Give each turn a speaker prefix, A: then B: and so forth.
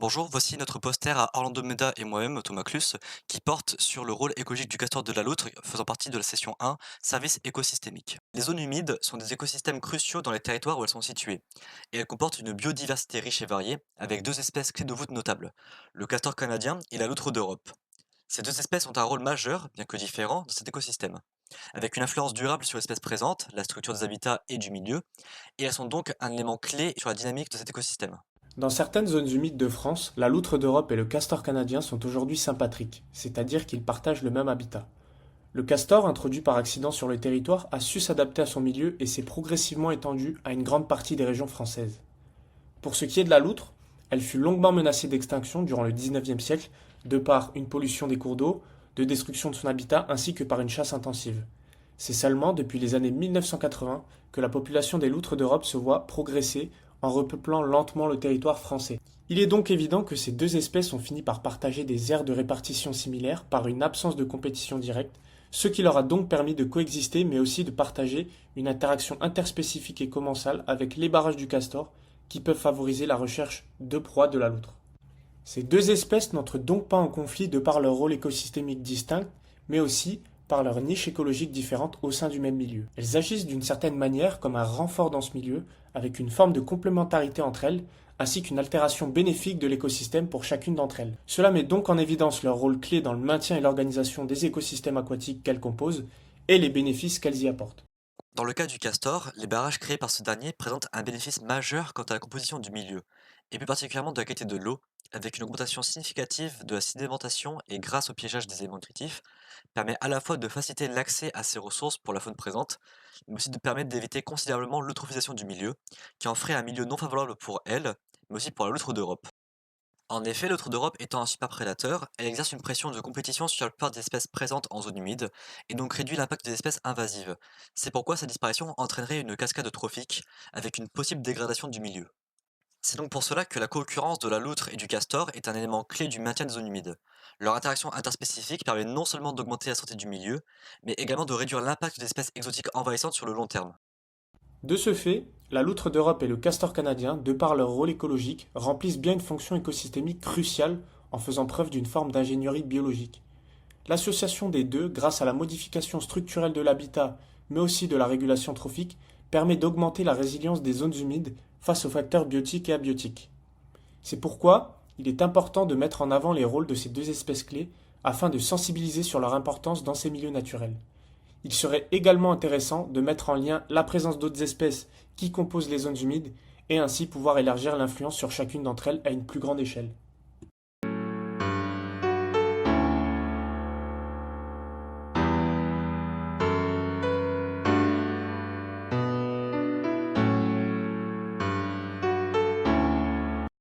A: Bonjour, voici notre poster à Orlando Meda et moi-même, Thomas Klus, qui porte sur le rôle écologique du castor de la loutre, faisant partie de la session 1, services écosystémiques. Les zones humides sont des écosystèmes cruciaux dans les territoires où elles sont situées, et elles comportent une biodiversité riche et variée, avec deux espèces clés de voûte notables, le castor canadien et la loutre d'Europe. Ces deux espèces ont un rôle majeur, bien que différent, dans cet écosystème, avec une influence durable sur l'espèce présente, la structure des habitats et du milieu, et elles sont donc un élément clé sur la dynamique de cet écosystème.
B: Dans certaines zones humides de France, la loutre d'Europe et le castor canadien sont aujourd'hui sympatriques, c'est-à-dire qu'ils partagent le même habitat. Le castor, introduit par accident sur le territoire, a su s'adapter à son milieu et s'est progressivement étendu à une grande partie des régions françaises. Pour ce qui est de la loutre, elle fut longuement menacée d'extinction durant le XIXe siècle, de par une pollution des cours d'eau, de destruction de son habitat ainsi que par une chasse intensive. C'est seulement depuis les années 1980 que la population des loutres d'Europe se voit progresser en repeuplant lentement le territoire français. Il est donc évident que ces deux espèces ont fini par partager des aires de répartition similaires par une absence de compétition directe, ce qui leur a donc permis de coexister mais aussi de partager une interaction interspécifique et commensale avec les barrages du castor qui peuvent favoriser la recherche de proies de la loutre. Ces deux espèces n'entrent donc pas en conflit de par leur rôle écosystémique distinct, mais aussi par leur niche écologique différente au sein du même milieu. Elles agissent d'une certaine manière comme un renfort dans ce milieu, avec une forme de complémentarité entre elles, ainsi qu'une altération bénéfique de l'écosystème pour chacune d'entre elles. Cela met donc en évidence leur rôle clé dans le maintien et l'organisation des écosystèmes aquatiques qu'elles composent, et les bénéfices qu'elles y apportent.
A: Dans le cas du castor, les barrages créés par ce dernier présentent un bénéfice majeur quant à la composition du milieu, et plus particulièrement de la qualité de l'eau, avec une augmentation significative de la sédimentation et grâce au piégeage des éléments nutritifs, permet à la fois de faciliter l'accès à ces ressources pour la faune présente, mais aussi de permettre d'éviter considérablement l'eutrophisation du milieu, qui en ferait un milieu non favorable pour elle, mais aussi pour la loutre d'Europe. En effet, l'autre d'Europe étant un super prédateur, elle exerce une pression de compétition sur la plupart des espèces présentes en zone humide, et donc réduit l'impact des espèces invasives. C'est pourquoi sa disparition entraînerait une cascade trophique, avec une possible dégradation du milieu. C'est donc pour cela que la co-occurrence de la loutre et du castor est un élément clé du maintien des zones humides. Leur interaction interspécifique permet non seulement d'augmenter la santé du milieu, mais également de réduire l'impact des espèces exotiques envahissantes sur le long terme.
B: De ce fait, la loutre d'Europe et le castor canadien, de par leur rôle écologique, remplissent bien une fonction écosystémique cruciale en faisant preuve d'une forme d'ingénierie biologique. L'association des deux, grâce à la modification structurelle de l'habitat, mais aussi de la régulation trophique, permet d'augmenter la résilience des zones humides face aux facteurs biotiques et abiotiques. C'est pourquoi il est important de mettre en avant les rôles de ces deux espèces clés afin de sensibiliser sur leur importance dans ces milieux naturels. Il serait également intéressant de mettre en lien la présence d'autres espèces qui composent les zones humides et ainsi pouvoir élargir l'influence sur chacune d'entre elles à une plus grande échelle.